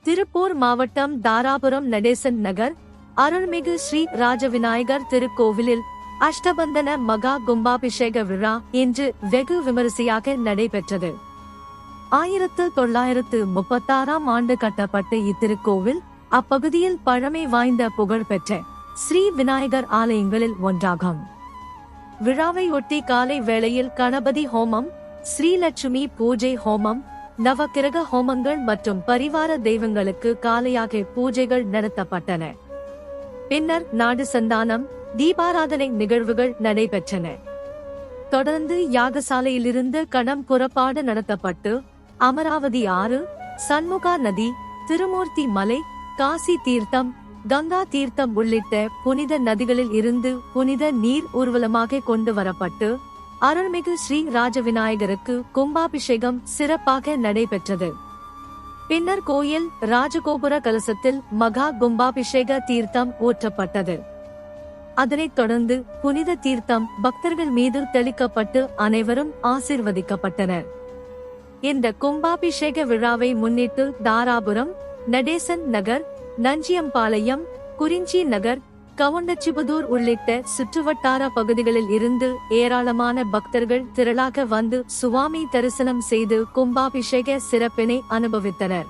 திருப்பூர் மாவட்டம் தாராபுரம் நடேசன் நகர் அருள்மிகு ஸ்ரீ ராஜவிநாயகர் திருக்கோவிலில் அஷ்டபந்தன மகா கும்பாபிஷேக விழா இன்று வெகு விமரிசையாக நடைபெற்றது. 1936 ஆண்டு கட்டப்பட்ட இத்திருக்கோவில் அப்பகுதியில் பழமை வாய்ந்த புகழ்பெற்ற ஸ்ரீ விநாயகர் ஆலயங்களில் ஒன்றாகும். விழாவை ஒட்டி காலை வேளையில் கணபதி ஹோமம், ஸ்ரீலட்சுமி பூஜை ஹோமம், நவக்கிரக ஹோமங்கள் மற்றும் பரிவார தெய்வங்களுக்கு காலையாக பூஜைகள் நடத்தப்பட்டன. பின்னர் நாடு சந்தானம், தீபாராதனை நிகழ்வுகள் நடைபெற்றன. தொடர்ந்து யாகசாலையிலிருந்து கணம் புறப்பாடு நடத்தப்பட்டு அமராவதி ஆறு, சண்முகா நதி, திருமூர்த்தி மலை, காசி தீர்த்தம், கங்கா தீர்த்தம் உள்ளிட்ட புனித நதிகளில் இருந்து புனித நீர் ஊர்வலமாக கொண்டு வரப்பட்டு அருள்மிகு ஸ்ரீ ராஜவிநாயகருக்கு கும்பாபிஷேகம் சிறப்பாக நடைபெற்றது. பின்னர் கோயில் ராஜகோபுர கலசத்தில் மகா கும்பாபிஷேக தீர்த்தம் ஊற்றப்பட்டது. அதனைத் தொடர்ந்து புனித தீர்த்தம் பக்தர்கள் மீது தெளிக்கப்பட்டு அனைவரும் ஆசிர்வதிக்கப்பட்டனர். இந்த கும்பாபிஷேக விழாவை முன்னிட்டு தாராபுரம், நடேசன் நகர், நஞ்சியம்பாளையம், குறிஞ்சி நகர், கவுண்டச்சிபுதூர் உள்ளிட்ட சுற்றுவட்டார பகுதிகளில் இருந்து ஏராளமான பக்தர்கள் திரளாக வந்து சுவாமி தரிசனம் செய்து கும்பாபிஷேக சிறப்பினை அனுபவித்தனர்.